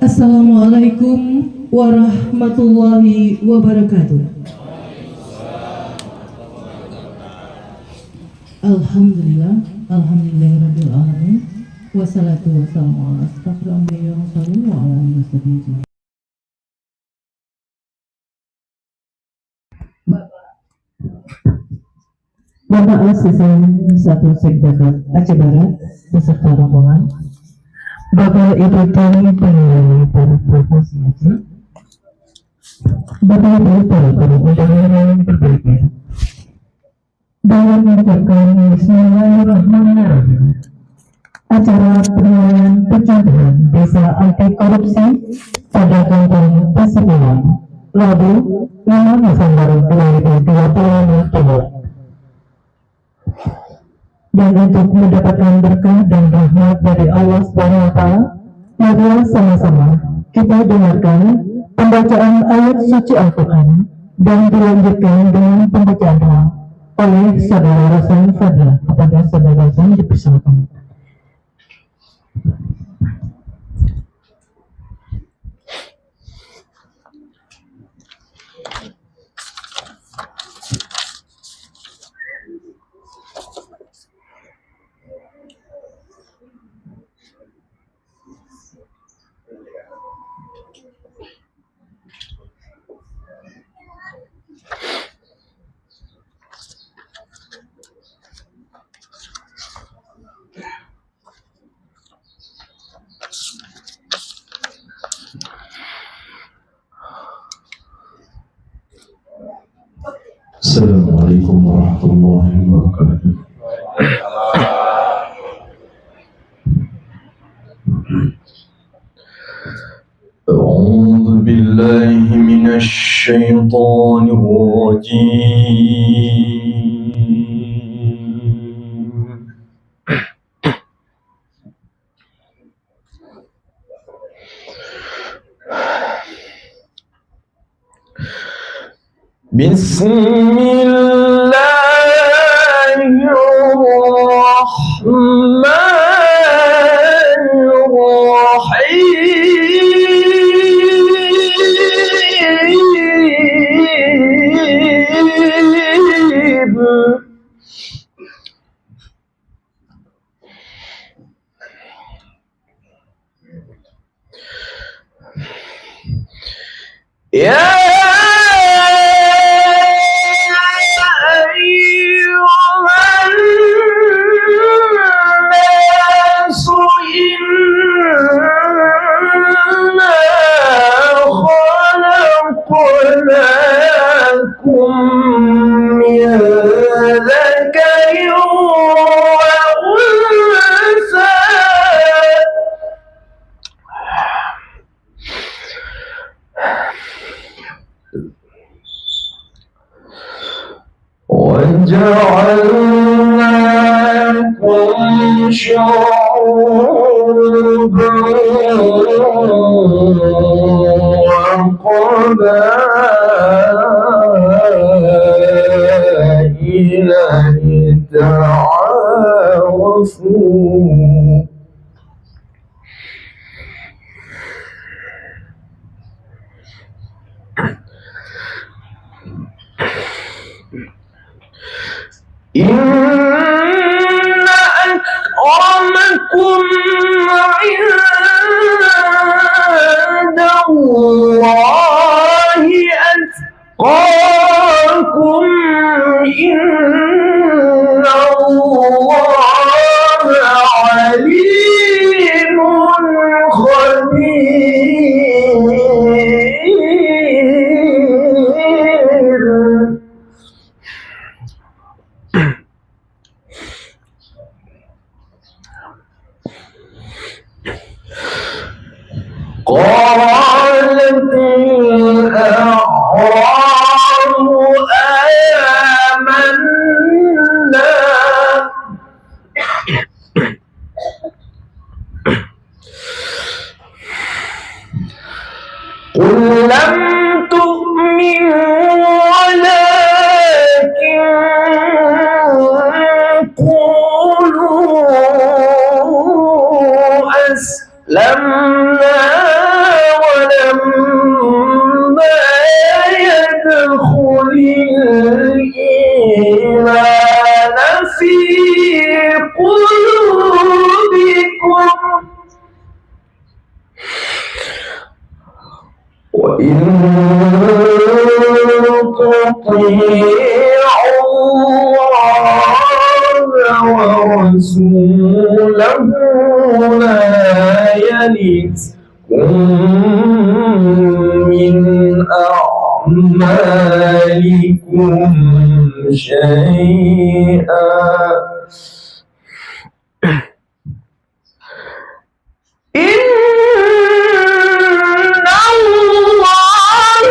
Assalamualaikum warahmatullahi wabarakatuh. Alhamdulillah, alhamdulillahirabbil alamin. Wassalatu wassalamu ala asyrofil anbiya'i wal mursalin wa ala alihi wasallam. Bapak Asisten Satu Sekdakat Aceh Barat beserta rombongan, Bapak Ibu Tani Pengelola para Provinsi Aceh, Bapak Ibu para undangan yang berbahagia, dengan mengucapkan Bismillahirrahmanirrahim, acara penilaian pencapaian desa anti korupsi pada kantor Pasipuan, Rabu 5 November 2025 dan untuk mendapatkan berkah dan rahmat dari Allah SWT, mari sama-sama kita dengarkan pembacaan ayat suci Al-Quran dan dilanjutkan dengan pembacaan doa oleh Saudara Rasul Fadla. Kepada Saudara Rasul dipersilakan. Assalamualaikum warahmatullahi wabarakatuh. A'udzu billahi minasy syaithanir rajim. Bismillahirrahmanirrahim. Ya ayyuhan nasu inna khalaqnakum min dzakarin wa unsa وجعلناكم شعوبا وقبائل لتعارفوا Inna akramakum indallahi atqakum. Inna Allaha alimun khabir. قالت الأعراب آمنا قل لم تؤمنوا ولكن قولوا أسلمنا ولما يدخل الإيمان في قلوبكم وإن تطيعوا الله ورسوله لا يلتكم من أعمالكم شيئا إن الله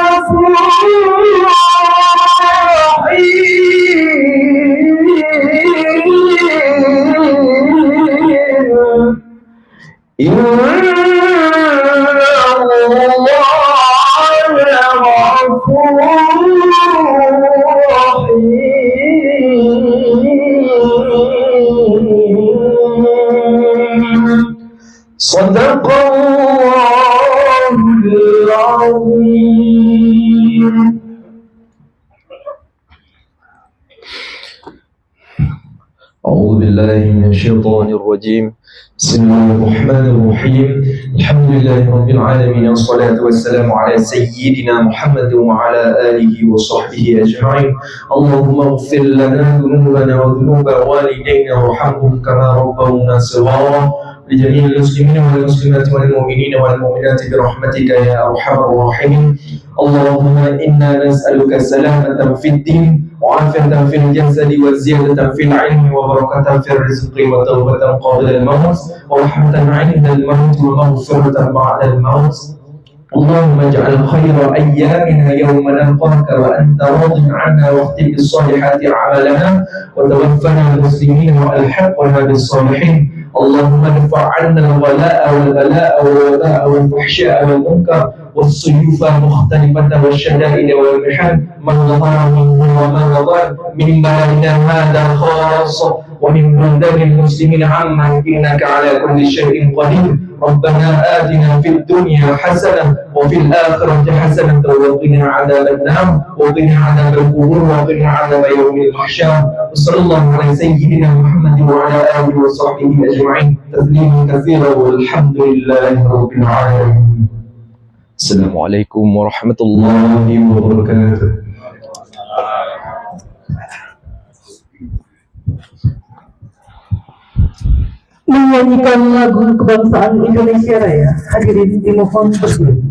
غفور رحيم إن الله غفور رحيم صدق الله العظيم. أعوذ بالله من الشيطان الرجيم. بسم الله الرحمن الرحيم. الحمد لله رب العالمين والصلاة والسلام على سيدنا محمد وعلى آله وصحبه أجمعين. اللهم اغفر لنا ذنوبنا وذنوب والدينا وارحمهم كما ربونا صغارا لجميع المسلمين والمسلمات والمؤمنين والمؤمنات برحمتك يا أرحم الراحمين. اللهم إنا نسألك سلامة في الدين وعافية في الجسد وزيادة في العلم وبركة في الرزق وتوبة قبل الموت ورحمة عند الموت ومغفرة بعد الموت. اللهم اجعل خير أيامنا يوم نلقاك وأنت راض عنا واختم بالصالحات أعمالنا وتوفنا المسلمين وألحقنا بالصالحين. اللهم ارفع عنا الغلاء والبلاء والوباء والفحشاء والمنكر والسيوف المختلفة والشدائد والمحن ما ظهر منه وما بطن من بلدنا هذا خاصة ومن بلدان المسلمين عامة إنك على كل شيء قدير. ربنا آتنا في الدنيا حسنة وفي الآخرة حسنة وقنا عذاب النار وقنا عذاب القبور وقنا عذاب يوم المحشر. وصلى الله على سيدنا محمد وعلى آله وصحبه أجمعين تسليما كثيرا والحمد لله رب العالمين. السلام عليكم ورحمة الله وبركاته. Menyanyikan lagu kebangsaan Indonesia Raya. Hadirin dimohon berdiri.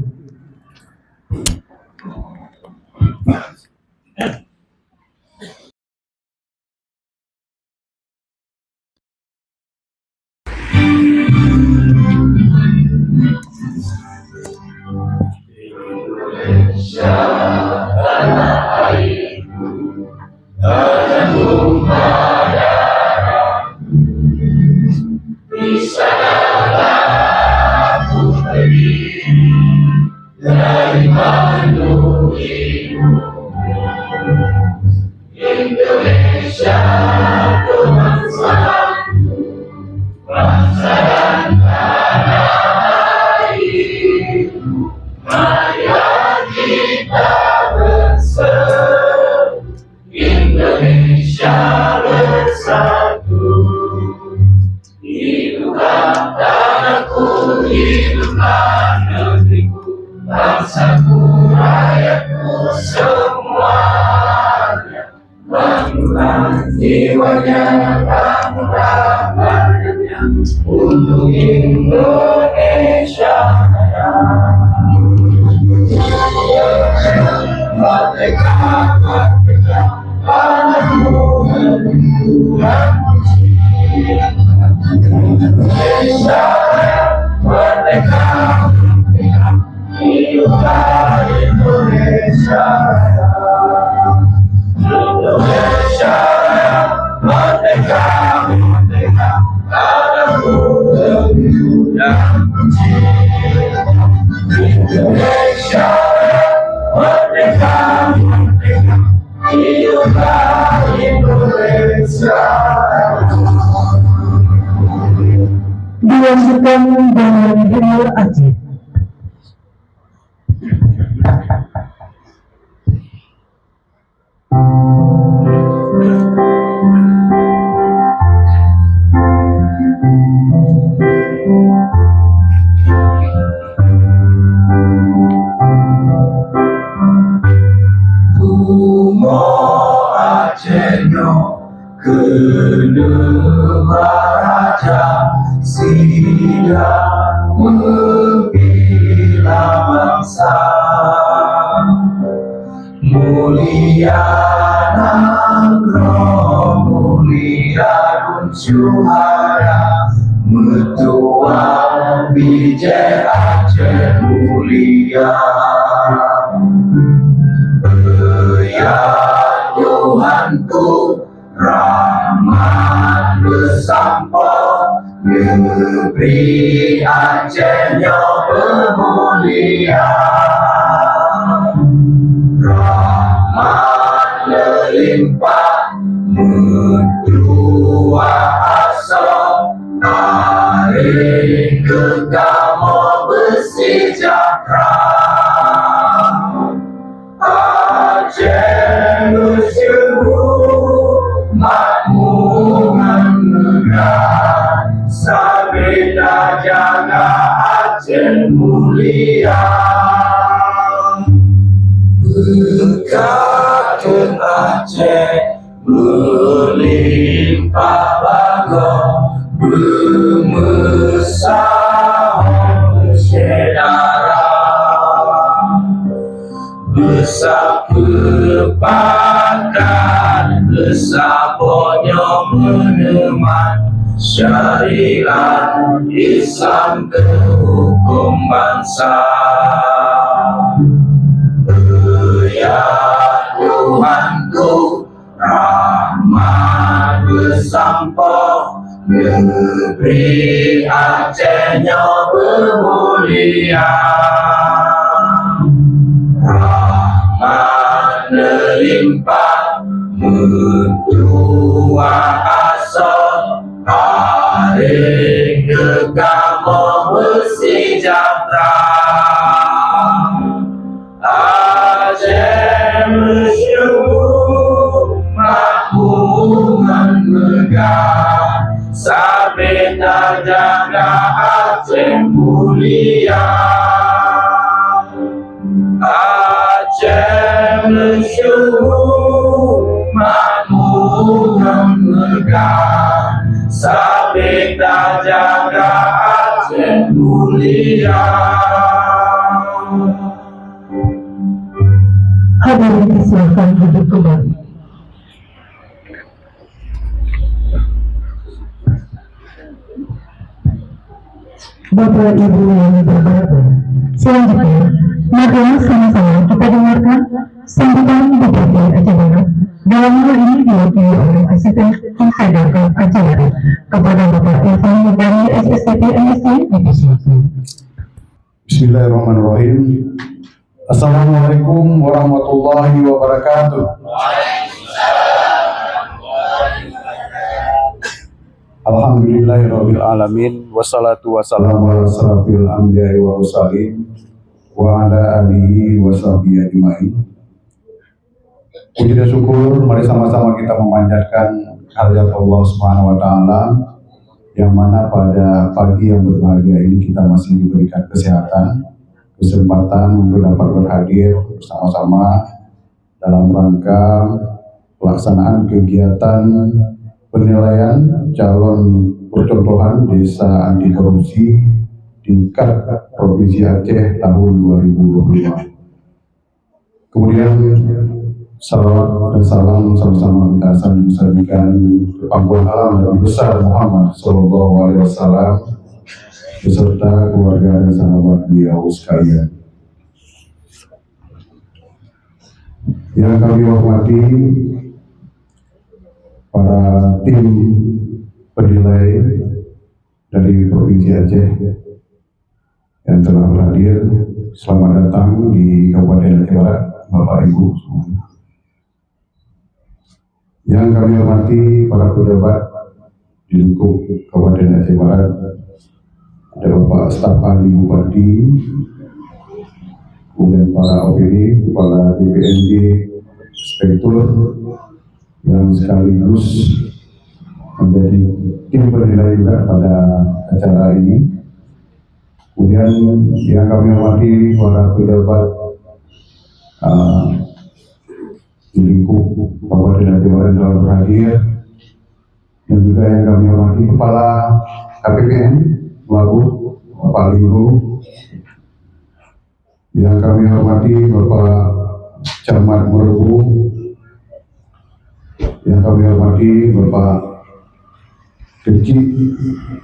Untuk Indonesia merdeka, merdeka, tanahku Indonesia merdeka, merdeka, hiduplah Indonesia, Indonesia merdeka, merdeka, tanahku yang Indonesia merdeka, merdeka, hiduplah Indonesia. Dilanjutkan dengan Himne Aceh. Tuhan bijak Aceh mulia. Ya Tuhanku, rahmat bersampo, negeri Acehnya bermulia. Rahmat melimpah, mendua asa, hari kekamu bersejahtera. Aceh bersyukur, makmuran negara, sabda jaga Aceh mulia. Berkatun Aceh melimpah bagai bermesah bersedara. Besar perpakan, besar bonyo meneman, syariat Islam ke hukum bangsa. Ya Tuhanku, rahmat bersampo, negeri Acehnya bermulia. Rahmat melimpah, mendua asa, hari kekamu bersejahtera. Aceh bersyukur, makmuran negara, sabda jaga Aceh mulia. Aceh bersyukur, makmuran negara, sabda jaga Aceh mulia. Hadirin disilakan duduk kembali. Bapak Ibu yang berbahagia, selanjutnya marilah sama-sama kita dengarkan sambutan Bupati Aceh Barat. Dalam hal ini diwakili oleh Asisten Konsedaran Aceh Barat kepada Bapak Irfan dari SSTP MSC Divisi. Bismillahirrahmanirrahim. Assalamualaikum warahmatullahi wabarakatuh. Alhamdulillahirabbil alamin, wassalatu wassalamu ala asrofil anbiya'i wa mursalin wa ala alihi wa sahbihi ajmain. Puji dan syukur, mari sama-sama kita memanjatkan hadirat Allah Subhanahu wa taala, yang mana pada pagi yang berbahagia ini kita masih diberikan kesehatan, kesempatan untuk dapat berhadir bersama-sama dalam rangka pelaksanaan kegiatan penilaian calon percontohan desa anti korupsi tingkat Provinsi Aceh tahun 2025. Kemudian salawat dan salam sama-sama kita sampaikan pangkuan alam Nabi besar Muhammad SAW beserta keluarga dan sahabat beliau sekalian. Yang kami hormati para tim penilai dari Provinsi Aceh yang telah berhadir, selamat datang di Kabupaten Aceh Barat, Bapak Ibu semuanya. Yang kami hormati para pejabat di lingkup Kabupaten Aceh Barat, ada Bapak Staf Ahli Bupati, kemudian para OPD, kepala DPRD, inspektur yang sekaligus menjadi tim penilai juga pada acara ini. Kemudian yang kami hormati para pejabat di lingkup Kabupaten Aceh Barat telah berhadir, dan juga yang kami hormati kepala KPPN Melabu, Bapak Linggo, yang kami hormati Bapak Camat Merubu, yang kami hormati Bapak Kecil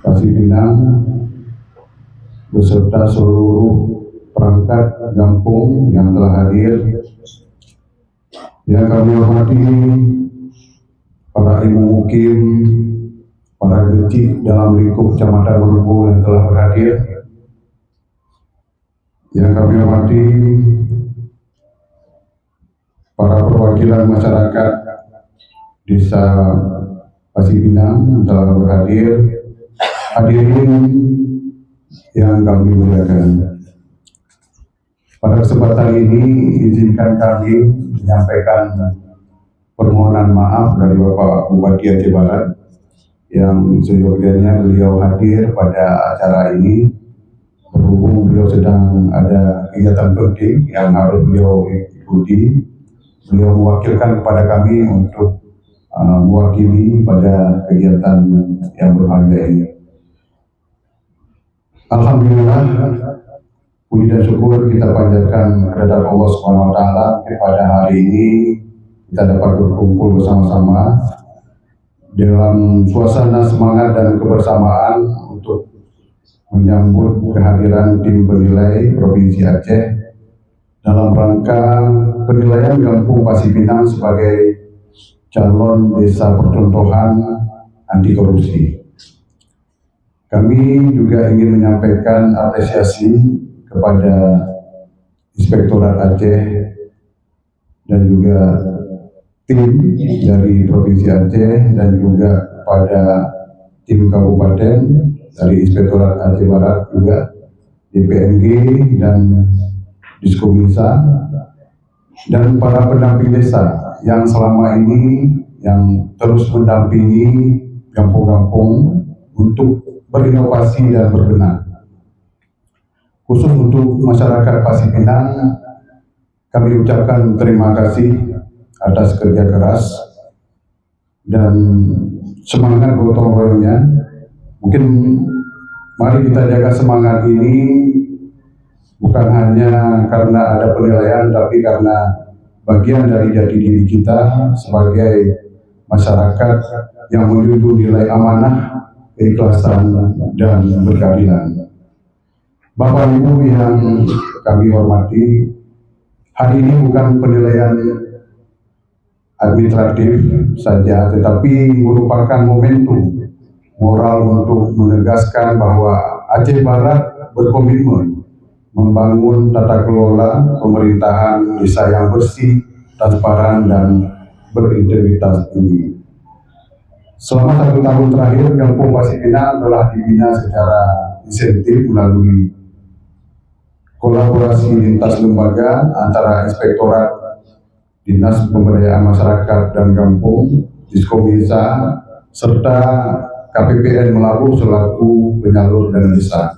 Pasipinang beserta seluruh perangkat kampung yang telah hadir. Yang kami hormati para ibu mukim, para kecil dalam lingkup Kecamatan Merubu yang telah berhadir. Yang kami hormati para perwakilan masyarakat Desa Pasipinang yang telah berhadir. Hadirin yang kami muliakan, pada kesempatan ini izinkan kami menyampaikan permohonan maaf dari Bapak Bupati Aceh Barat yang seyogianya beliau hadir pada acara ini berhubung beliau sedang ada kegiatan penting yang harus beliau ikuti. Beliau mewakilkan kepada kami untuk mewakili pada kegiatan yang berharga ini. Alhamdulillah, puji dan syukur kita panjatkan kepada Allah Subhanahu wa taala pada hari ini kita dapat berkumpul bersama-sama dalam suasana semangat dan kebersamaan untuk menyambut kehadiran tim penilai Provinsi Aceh dalam rangka penilaian Kampung Pasipinang sebagai calon desa percontohan anti korupsi. Kami juga ingin menyampaikan apresiasi kepada Inspektorat Aceh dan juga tim dari Provinsi Aceh dan juga pada tim kabupaten dari Inspektorat Aceh Barat juga DPMG dan Diskominsa dan para pendamping desa yang selama ini yang terus mendampingi kampung-kampung untuk berinovasi dan berbenah. Khusus untuk masyarakat Pasipinang, kami ucapkan terima kasih atas kerja keras dan semangat gotong royongnya. Mungkin mari kita jaga semangat ini bukan hanya karena ada penilaian, tapi karena bagian dari jati diri kita sebagai masyarakat yang menjunjung nilai amanah, keikhlasan, dan berkeadilan. Bapak Ibu yang kami hormati, hari ini bukan penilaian administratif saja, tetapi merupakan momentum moral untuk menegaskan bahwa Aceh Barat berkomitmen membangun tata kelola pemerintahan desa yang bersih, transparan, dan berintegritas tinggi. Selama 1 tahun terakhir, Kampung Pasipinang telah dibina secara insentif melalui kolaborasi lintas lembaga antara Inspektorat Dinas Pemberdayaan Masyarakat dan Kampung, Diskominsa, serta KPPN Melabu selaku penyalur dana desa.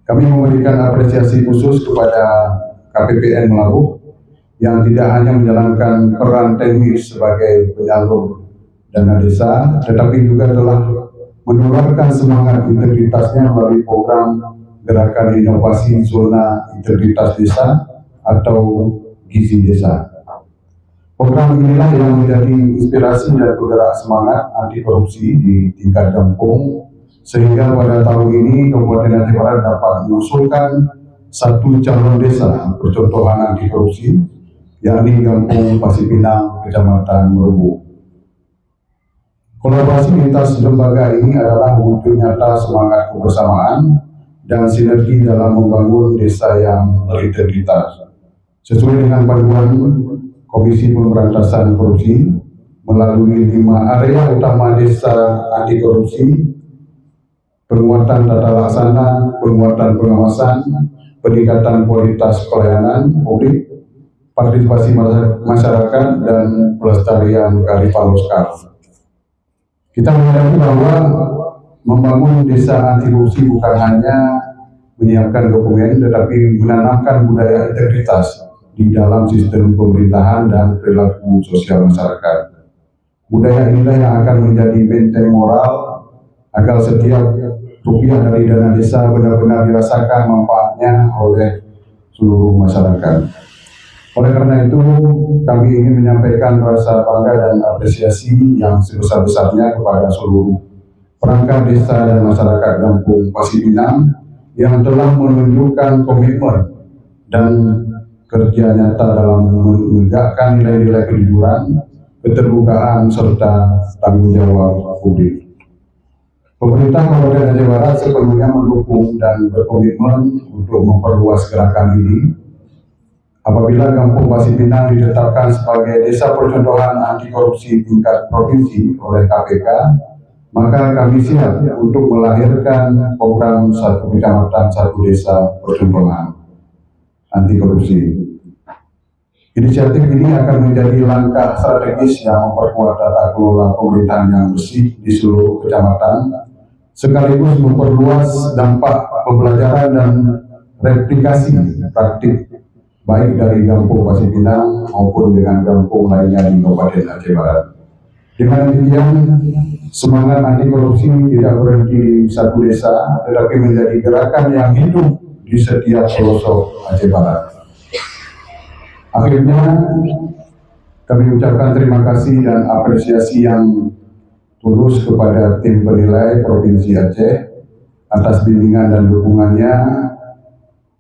Kami memberikan apresiasi khusus kepada KPPN Melabu yang tidak hanya menjalankan peran teknis sebagai penyalur dana desa, tetapi juga telah menularkan semangat integritasnya melalui program Gerakan Inovasi Zona Integritas Desa atau Gizi Desa. Program inilah yang menjadi inspirasi dan penggerak semangat anti korupsi di tingkat kampung, sehingga pada tahun ini Kabupaten Aceh Barat dapat mengusulkan 1 calon desa percontohan anti korupsi, yakni Kampung Pasipinang, Kecamatan Merubu. Kolaborasi lintas lembaga ini adalah wujud nyata semangat kebersamaan dan sinergi dalam membangun desa yang berintegritas. Sesuai dengan panduan Komisi Pemberantasan Korupsi melalui 5 area utama desa anti korupsi: penguatan tata laksana, penguatan pengawasan, peningkatan kualitas pelayanan publik, partisipasi masyarakat, dan pelestarian kearifan lokal. Kita menyadari bahwa membangun desa anti korupsi bukan hanya menyiapkan dokumen, tetapi menanamkan budaya integritas di dalam sistem pemerintahan dan perilaku sosial masyarakat. Budaya inilah yang akan menjadi benteng moral agar setiap rupiah dari dana desa benar-benar dirasakan manfaatnya oleh seluruh masyarakat. Oleh karena itu, kami ingin menyampaikan rasa bangga dan apresiasi yang sebesar-besarnya kepada seluruh perangkat desa dan masyarakat Kampung Pasir Pinang yang telah menunjukkan komitmen dan kerja nyata dalam menegakkan nilai-nilai kejujuran, keterbukaan, serta tanggung jawab publik. Pemerintah Kabupaten Aceh Barat sepenuhnya mendukung dan berkomitmen untuk memperluas gerakan ini. Apabila Kampung Pasir Pinang ditetapkan sebagai desa percontohan anti korupsi tingkat provinsi oleh KPK, maka kami siap untuk melahirkan program satu kecamatan satu desa percontohan anti korupsi. Inisiatif ini akan menjadi langkah strategis yang memperkuat tata kelola pemerintahan yang bersih di seluruh kecamatan, sekaligus memperluas dampak pembelajaran dan replikasi praktik baik dari Kampung Pasir Pinang maupun dengan kampung lainnya di Kabupaten Aceh Barat. Dengan demikian, semangat anti korupsi tidak berhenti di satu desa, tetapi menjadi gerakan yang hidup di setiap pelosok Aceh Barat. Akhirnya, kami ucapkan terima kasih dan apresiasi yang tulus kepada tim penilai Provinsi Aceh atas bimbingan dan dukungannya.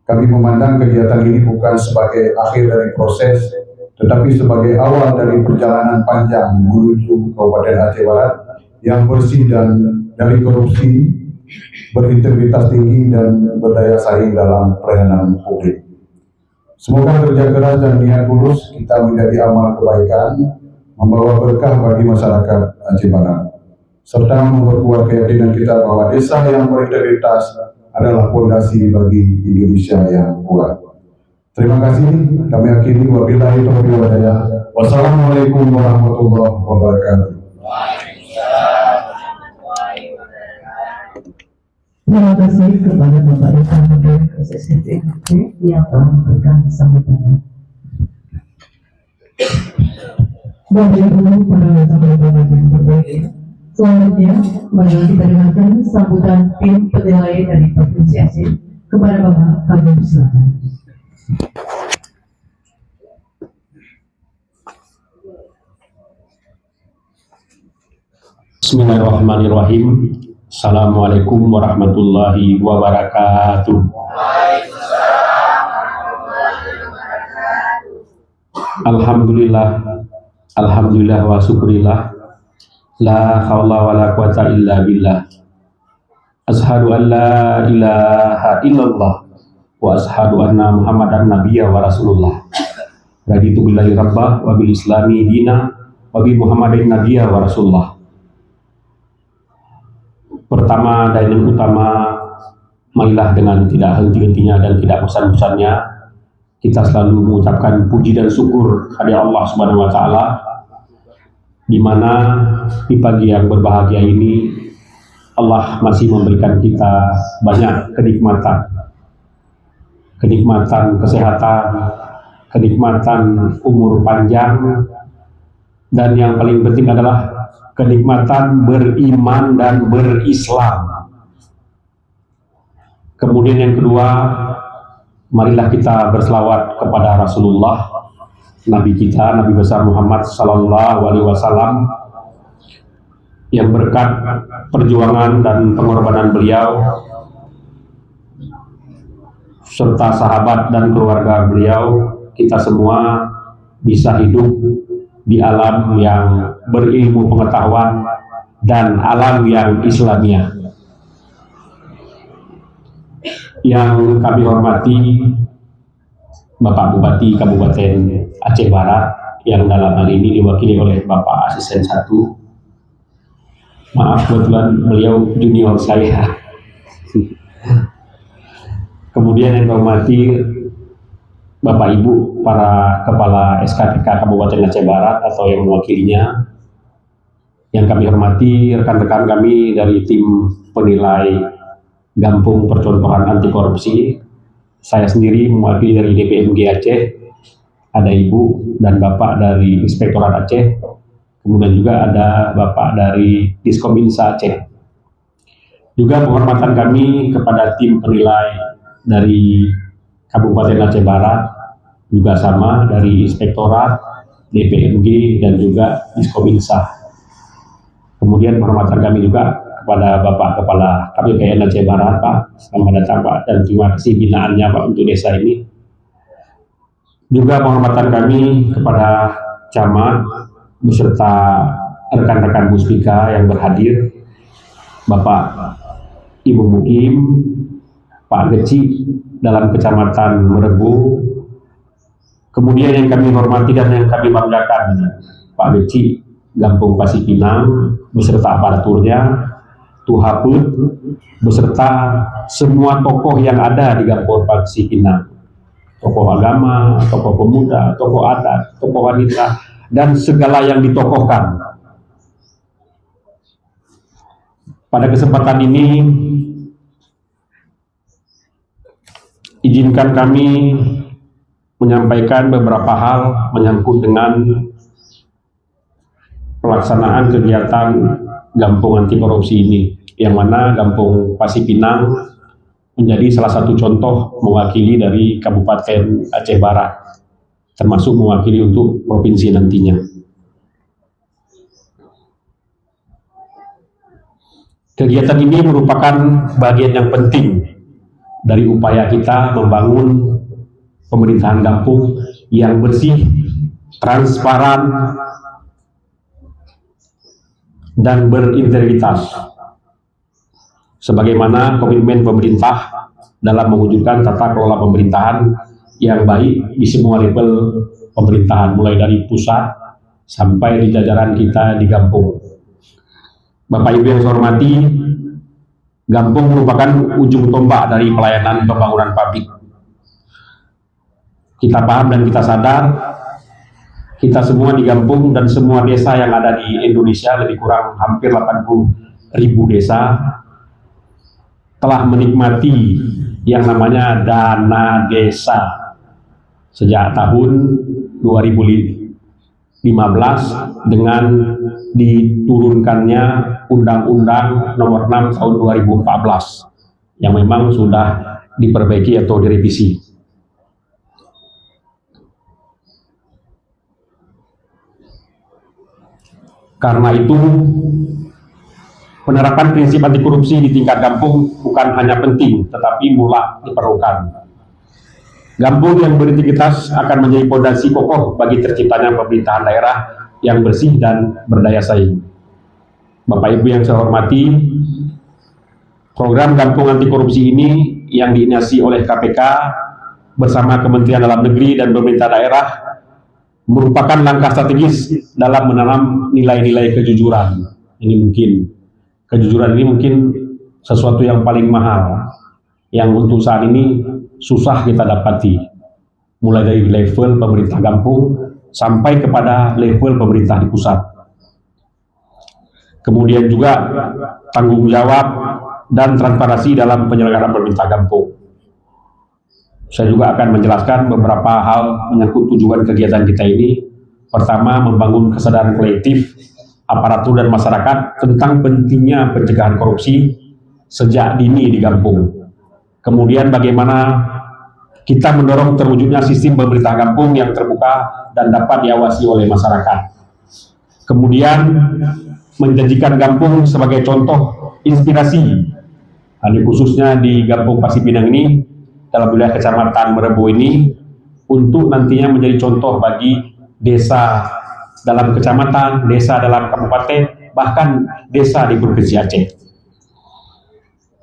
Kami memandang kegiatan ini bukan sebagai akhir dari proses, tetapi sebagai awal dari perjalanan panjang menuju Kabupaten Aceh Barat yang bersih dan dari korupsi, berintegritas tinggi dan berdaya saing dalam pelayanan publik. Semoga kerja keras dan niat tulus kita menjadi amal kebaikan, membawa berkah bagi masyarakat Aceh Barat, serta memperkuat keyakinan kita bahwa desa yang berintegritas adalah fondasi bagi Indonesia yang kuat. Terima kasih. Kami akhiri wabillahi taufiq wal hidayah. Wassalamualaikum warahmatullahi wabarakatuh. Terima kasih kepada Bapak Dekan Menteri SSDP yang telah memberikan sambutan. Bapak Ibu para sahabat yang berbahagia, selanjutnya mari kita dengarkan sambutan tim penilai dari Provinsi Aceh kepada Bapak Kabir Selatan. Bismillahirrahmanirrahim. Assalamualaikum warahmatullahi wabarakatuh. Alhamdulillah wa syukurillah. La haula wa la quwata illa billah. Ashhadu an la ilaha illallah wa ashhadu anna Muhammadan nabiyya wa rasulullah. Raditu billahi rabbah wa bil islami dina wa bi Muhammadin nabiyya wa rasulullah. Pertama dan yang utama, marilah dengan tidak henti-hentinya dan tidak bosan-bosannya kita selalu mengucapkan puji dan syukur kepada Allah Subhanahu wa taala, di mana di pagi yang berbahagia ini Allah masih memberikan kita banyak kenikmatan kesehatan, kenikmatan umur panjang, dan yang paling penting adalah kenikmatan beriman dan berislam. Kemudian yang kedua, marilah kita berselawat kepada Rasulullah, Nabi kita, Nabi besar Muhammad Sallallahu Alaihi Wasallam, yang berkat perjuangan dan pengorbanan beliau serta sahabat dan keluarga beliau, kita semua bisa hidup di alam yang berilmu pengetahuan dan alam yang Islamiyah. Yang kami hormati Bapak Bupati Kabupaten Aceh Barat yang dalam hal ini diwakili oleh Bapak Asisten 1. Maaf, kebetulan beliau junior saya. Kemudian yang kami hormati Bapak Ibu para Kepala SKTK Kabupaten Aceh Barat atau yang mewakilinya. Yang kami hormati rekan-rekan kami dari tim penilai Kampung Percontohan Anti Korupsi. Saya sendiri mewakili dari DPMG Aceh, ada Ibu dan Bapak dari Inspektorat Aceh, kemudian juga ada Bapak dari Diskominsa Aceh. Juga penghormatan kami kepada tim penilai dari Kabupaten Aceh Barat, juga sama dari Inspektorat, DPMG, dan juga Diskominsa. Kemudian penghormatan kami juga kepada Bapak Kepala KPPN Aceh Barat, Pak. Selamat datang, Pak, dan terima kasih binaannya, Pak, untuk desa ini. Juga penghormatan kami kepada camat beserta rekan-rekan Muspika yang berhadir, Bapak Ibu Mukim, Pak Geci dalam Kecamatan Merebu, kemudian yang kami hormati dan yang kami banggakan, Pak Geci Gampung Pasipinang beserta aparaturnya, Tuhaput beserta semua tokoh yang ada di Gampung Pasipinang, tokoh agama, tokoh pemuda, tokoh adat, tokoh wanita, dan segala yang ditokohkan. Pada kesempatan ini, izinkan kami menyampaikan beberapa hal menyangkut dengan pelaksanaan kegiatan Gampung Anti Korupsi ini, yang mana Gampung Pasipinang menjadi salah satu contoh mewakili dari Kabupaten Aceh Barat, termasuk mewakili untuk provinsi nantinya. Kegiatan ini merupakan bagian yang penting dari upaya kita membangun pemerintahan kampung yang bersih, transparan, dan berintegritas, sebagaimana komitmen pemerintah dalam mewujudkan tata kelola pemerintahan yang baik di semua level pemerintahan, mulai dari pusat sampai di jajaran kita di kampung. Bapak Ibu yang saya hormati, Gampung merupakan ujung tombak dari pelayanan pembangunan publik. Kita paham dan kita sadar, kita semua di Gampung dan semua desa yang ada di Indonesia, lebih kurang hampir 80.000 desa, telah menikmati yang namanya dana desa sejak tahun 2015 dengan diturunkannya Undang-Undang Nomor 6 Tahun 2014 yang memang sudah diperbaiki atau direvisi. Karena itu, penerapan prinsip anti korupsi di tingkat kampung bukan hanya penting, tetapi mutlak diperlukan. Gampung yang berintegritas akan menjadi fondasi kokoh bagi terciptanya pemerintahan daerah yang bersih dan berdaya saing. Bapak Ibu yang saya hormati, program Gampung Anti Korupsi ini yang diinisiasi oleh KPK bersama Kementerian Dalam Negeri dan pemerintah daerah merupakan langkah strategis dalam menanam nilai-nilai kejujuran. Kejujuran ini mungkin sesuatu yang paling mahal, yang untuk saat ini susah kita dapati, mulai dari level pemerintah kampung sampai kepada level pemerintah di pusat. Kemudian juga tanggung jawab dan transparansi dalam penyelenggaraan pemerintah kampung. Saya juga akan menjelaskan beberapa hal menyangkut tujuan kegiatan kita ini. Pertama, membangun kesadaran kolektif aparatur dan masyarakat tentang pentingnya pencegahan korupsi sejak dini di kampung. Kemudian bagaimana kita mendorong terwujudnya sistem pemerintah kampung yang terbuka dan dapat diawasi oleh masyarakat. Kemudian menjadikan kampung sebagai contoh inspirasi, khususnya di Gampung Pasipinang ini, dalam wilayah Kecamatan Merebu ini, untuk nantinya menjadi contoh bagi desa dalam kecamatan, desa dalam kabupaten, bahkan desa di Provinsi Aceh.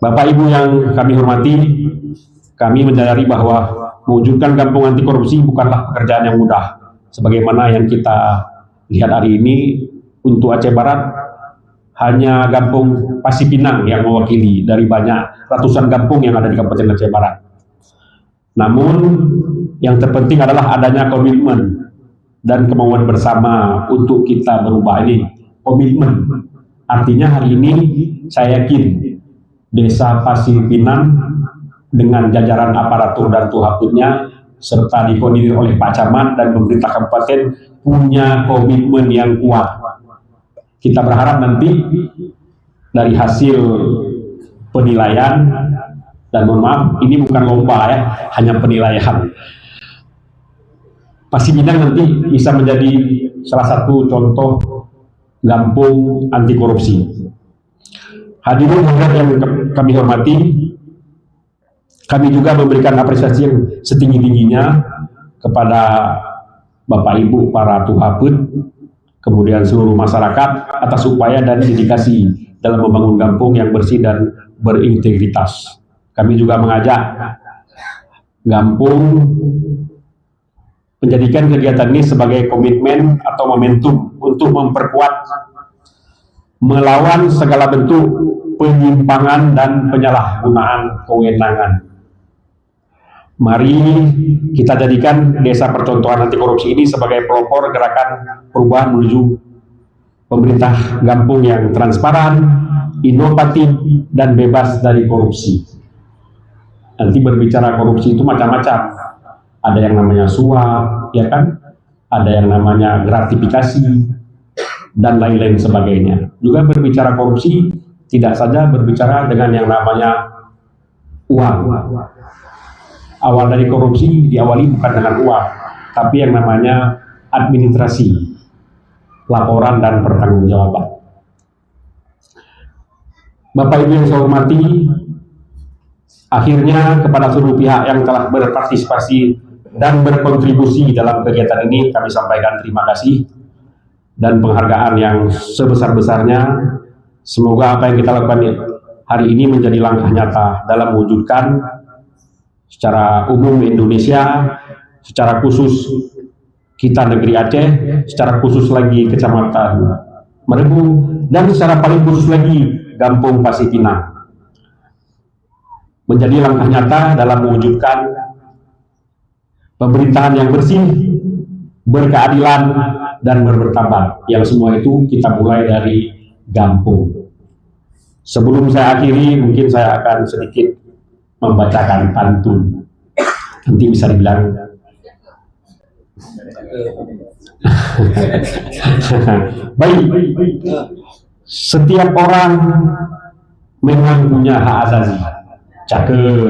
Bapak Ibu yang kami hormati, kami menyadari bahwa mewujudkan Gampung Anti Korupsi bukanlah pekerjaan yang mudah. Sebagaimana yang kita lihat hari ini, untuk Aceh Barat hanya Gampung Pasipinang yang mewakili dari banyak ratusan kampung yang ada di Kabupaten Aceh Barat. Namun yang terpenting adalah adanya komitmen dan kemauan bersama untuk kita berubah ini. Komitmen artinya hari ini saya yakin Desa Pasipinang dengan jajaran aparatur dan tuhaputnya serta dikoordinir oleh Pak Camat dan pemerintah kabupaten punya komitmen yang kuat. Kita berharap nanti dari hasil penilaian, dan mohon maaf, ini bukan lomba ya, hanya penilaian. Pasipinang nanti bisa menjadi salah satu contoh Gampung Anti Korupsi. Hadirin yang kami hormati, kami juga memberikan apresiasi yang setinggi-tingginya kepada Bapak Ibu para tuhapeut, kemudian seluruh masyarakat atas upaya dan dedikasi dalam membangun kampung yang bersih dan berintegritas. Kami juga mengajak Gampung menjadikan kegiatan ini sebagai komitmen atau momentum untuk memperkuat melawan segala bentuk penyimpangan dan penyalahgunaan kewenangan. Mari kita jadikan Desa Percontohan Anti Korupsi ini sebagai pelopor gerakan perubahan menuju pemerintah Gampung yang transparan, inovatif, dan bebas dari korupsi. Nanti berbicara korupsi itu macam-macam. Ada yang namanya suap, ya kan? Ada yang namanya gratifikasi, dan lain-lain sebagainya. Juga berbicara korupsi tidak saja berbicara dengan yang namanya uang. Awal dari korupsi diawali bukan dengan uang, tapi yang namanya administrasi, laporan dan pertanggungjawaban. Bapak Ibu yang saya hormati, akhirnya kepada seluruh pihak yang telah berpartisipasi dan berkontribusi dalam kegiatan ini kami sampaikan terima kasih dan penghargaan yang sebesar-besarnya. Semoga apa yang kita lakukan hari ini menjadi langkah nyata dalam mewujudkan secara umum Indonesia, secara khusus kita negeri Aceh, secara khusus lagi Kecamatan Merebu, dan secara paling khusus lagi Gampung Pasir Pinang, menjadi langkah nyata dalam mewujudkan pemerintahan yang bersih, berkeadilan, dan bermartabat. Yang semua itu kita mulai dari Gampung. Sebelum saya akhiri, mungkin saya akan sedikit membacakan pantun. Nanti bisa dibilang baik. Setiap orang memang punya hak asasi, cakep,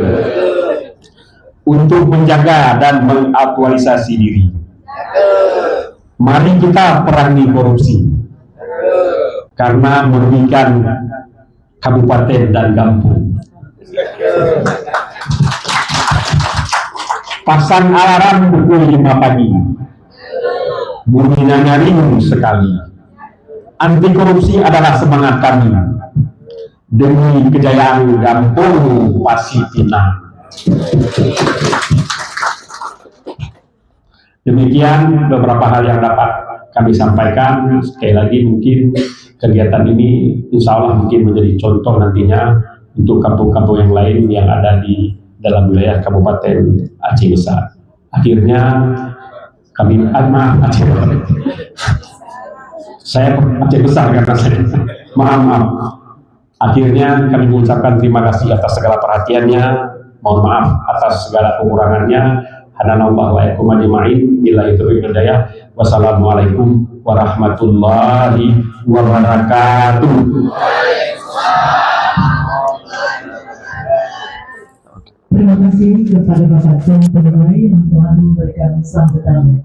untuk menjaga dan mengaktualisasi diri. Mari kita perangi korupsi, karena merugikan kabupaten dan kampung. Pasang alarm pukul 5 pagi, bunyinya nyaring sekali. Anti korupsi adalah semangat kami demi kejayaan Gampung Pasir Pinang. Demikian beberapa hal yang dapat kami sampaikan. Sekali lagi mungkin kegiatan ini insya Allah mungkin menjadi contoh nantinya untuk kampung-kampung yang lain yang ada di dalam wilayah Kabupaten Aceh Besar. Akhirnya kami Aceh saya Aceh Besar karena saya maaf. Akhirnya kami mengucapkan terima kasih atas segala perhatiannya, mohon maaf atas segala kekurangannya. Hadanallahu wa iyyakum ajma'in. Billahi taufiq wal hidayah. Wassalamualaikum warahmatullahi wabarakatuh. Terima kasih kepada Bapak Tuan Pegawai yang telah memberikan sambutan.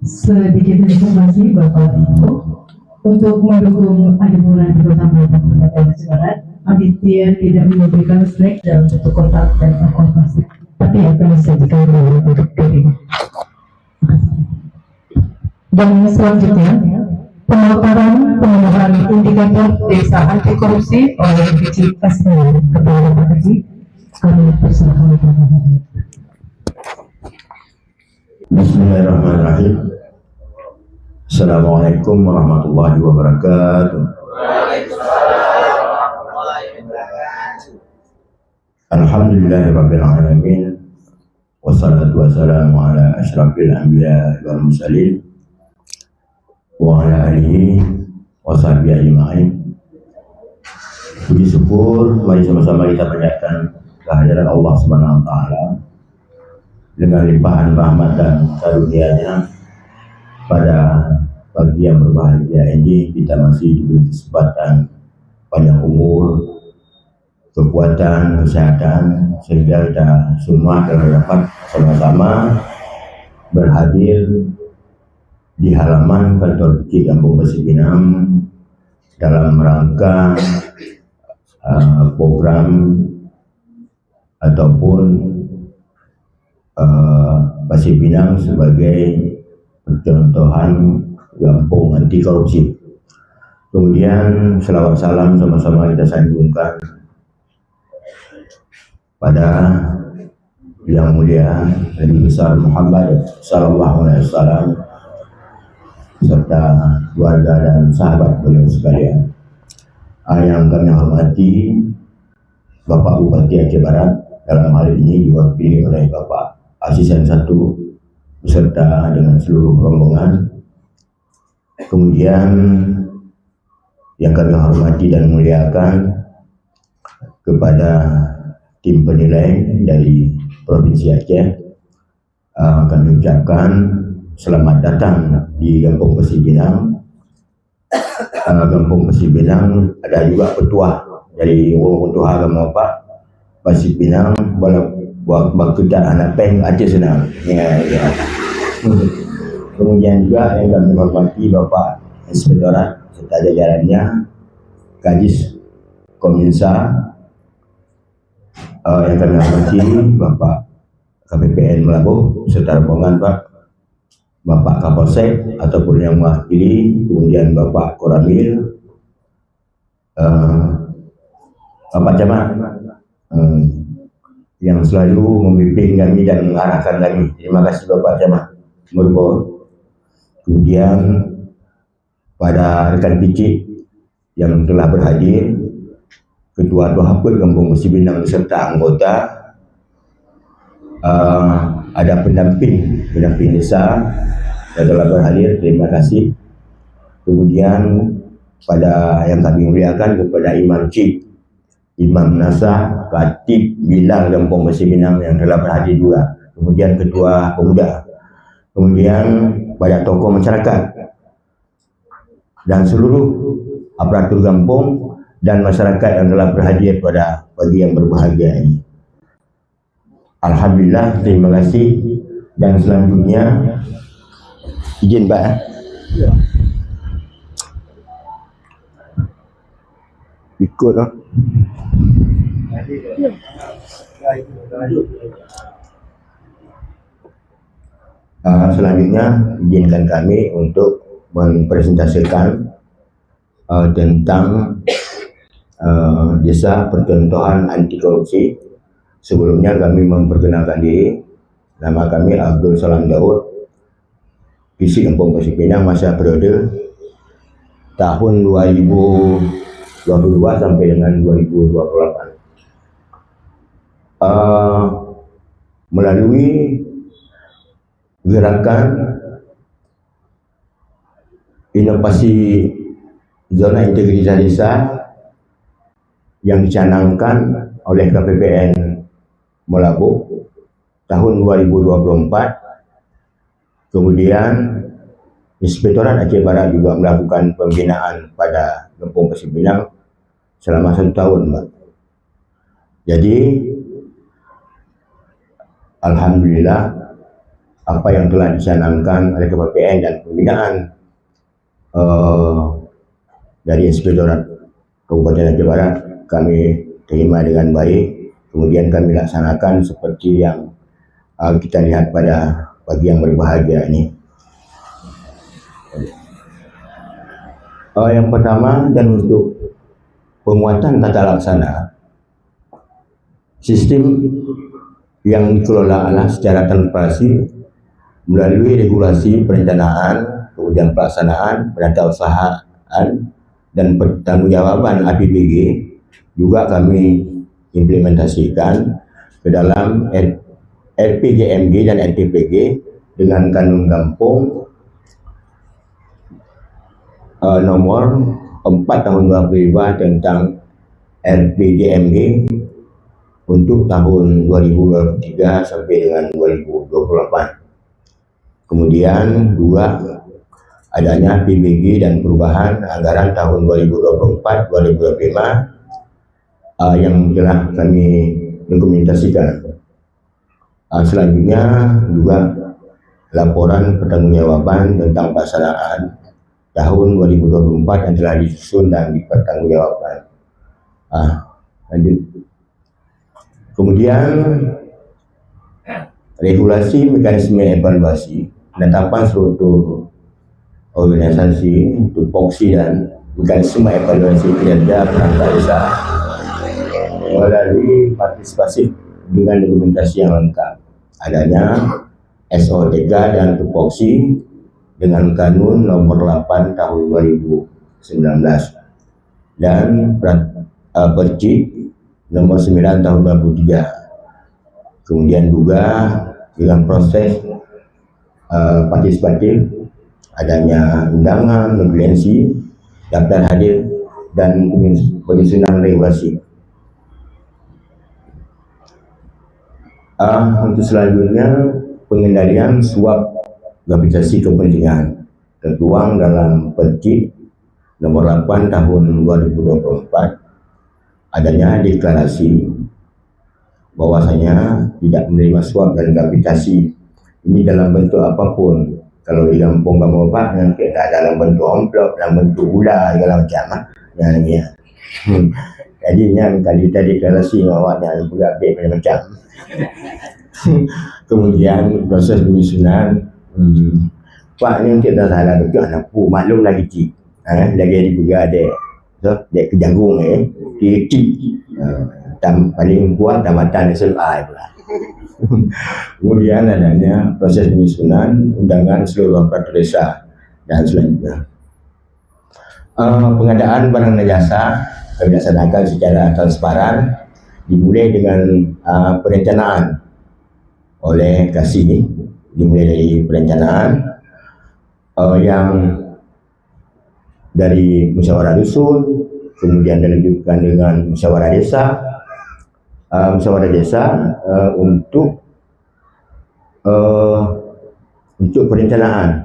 Sedikit informasi Bapak Ibu, untuk mendukung Adibulan di Kota Medan Aceh Barat, Aditya tidak memberikan snack dalam bentuk kotak dan alkohol plastik, tapi akan disajikan dalam bentuk piring. Dan selanjutnya, pemaparan pemenuhan indikator desa anti korupsi oleh Biji Kasih kepada Bapak Haji. Kami persilakan Bapak Haji. Bismillahirrahmanirrahim. Assalamualaikum warahmatullahi wabarakatuh. Alhamdulillahirabbil alamin. Wassalatu wassalamu ala asyrafil anbiya wal mursalin wa ala alihi wa sahbihi ajma'in. Puji syukur, mari sama-sama kita panjatkan kehadiran Allah Subhanahu wa taala dengan limpahan rahmat dan karunia-Nya. Pada pagi yang berbahagia ini kita masih diberi kesempatan panjang umur, kekuatan, kesehatan, sehingga kita semua dapat sama-sama berhadir di halaman kantor PJ Kampung Pasir Pinang dalam rangka program ataupun Pasir Pinang sebagai percontohan kampung anti korupsi. Kemudian selawat salam sama-sama kita sanjungkan pada Yang Mulia Nabi besar Muhammad sallallahu alaihi wasallam serta keluarga dan sahabat beliau sekalian. Yang kami hormati Bapak Bupati Aceh Barat, dalam hal ini diwakili oleh Bapak Asisten 1 beserta dengan seluruh rombongan. Kemudian yang kami hormati dan muliakan kepada tim penilai dari Provinsi Aceh, kami ucapkan selamat datang di Kampung Pasir Pinang. Kampung Pasir Pinang ada juga petua dari orang tua agama Pak Pasir Pinang buat kita anak peng Aceh senang. Ya. Kemudian juga yang kami hormati Bapak Inspektorat serta jajarannya, Kadis Kominsa, yang kami hormati Bapak KPPN Melabuh serta rombongan Bapak Kapolsek ataupun yang mewakili, kemudian Bapak Koramil, Bapak Camat yang selalu membimbing kami dan mengarahkan kami. Terima kasih Bapak Camat Merbol. Kemudian pada rekan PJ yang telah berhadir, Ketua Haput Kampung Pasir Pinang beserta anggota, ada pendamping desa yang telah berhadir, terima kasih. Kemudian pada yang kami muliakan kepada Imam Cik, Imam Nasah, Khatib Bilal Kampung Pasir Pinang yang telah berhadir juga. Kemudian Ketua Pemuda, kemudian pada tokoh masyarakat dan seluruh aparatur kampung dan masyarakat yang telah berhadir pada pagi yang berbahagia ini. Alhamdulillah, terima kasih. Dan selanjutnya izin Pak. Ikut lah. Selanjutnya izinkan kami untuk mempresentasikan tentang desa percontohan anti korupsi. Sebelumnya kami memperkenalkan diri. Nama kami Abdul Salam Daud, visi Kampung Pasir Pinang masa periode tahun 2022 sampai dengan 2028. Melalui gerakan inovasi zona integritas desa yang dicanangkan oleh KPPN Melabuh tahun 2024. Kemudian Inspektorat Aceh Barat juga melakukan pembinaan pada Kampung Pasir Pinang selama 1 tahun, Mbak. Jadi alhamdulillah apa yang telah dicanangkan oleh KPPN dan pembinaan dari Inspektorat Kabupaten Aceh Barat kami terima dengan baik. Kemudian kami laksanakan seperti yang kita lihat pada pagi yang berbahagia ini. Yang pertama, dan untuk penguatan tata laksana sistem yang dikelola secara transparansi melalui regulasi perencanaan, kemudian pelaksanaan, penatausahaan dan pertanggungjawaban APBG juga kami implementasikan ke dalam RPJMG dan RTPG dengan Kanun Kampung nomor 4 tahun 2005 tentang RPJMG untuk tahun 2023 sampai dengan 2028. Kemudian juga adanya PBG dan perubahan anggaran tahun 2024-2025 yang telah kami dokumentasikan. Selanjutnya juga laporan pertanggungjawaban tentang pelaksanaan tahun 2024 yang telah disusun dan dipertanggungjawabkan. Lanjut. Kemudian regulasi mekanisme evaluasi penetapan struktur organisasi tupoksi dan mekanisme evaluasi kinerja perangkat desa melalui partisipasi dengan dokumentasi yang lengkap, adanya SO3 dan tupoksi dengan Kanun nomor 8 tahun 2019 dan Percik nomor 9 tahun 2023. Kemudian juga dengan proses partisipatif, adanya undangan, regulasi, daftar hadir dan penyusunan regulasi. Untuk selanjutnya, pengendalian suap gravitasi kepentingan tertuang dalam Percik nomor 8 tahun 2024, adanya deklarasi bahwasanya tidak menerima suap dan gravitasi ini dalam bentuk apapun. Kalau di kampung kamu Pak, nanti dalam bentuk amplop, dalam bentuk gula, segala macam. Jadi kalau kita deklarasi awaknya berat macam. Kemudian proses penyusunan, Pak ni kita salah betul anak pu maklum lagi cik, lagi ada juga ada, so dek kejagung cik, paling kuat tamatan SMA pula. Kemudian adanya proses penyusunan undangan seluruh perangkat desa dan selanjutnya. Pengadaan barang dan jasa dilaksanakan secara transparan, dimulai dengan perencanaan oleh Kasih, dimulai dari perencanaan yang dari musyawarah dusun, kemudian dilanjutkan dengan musyawarah desa, untuk perencanaan.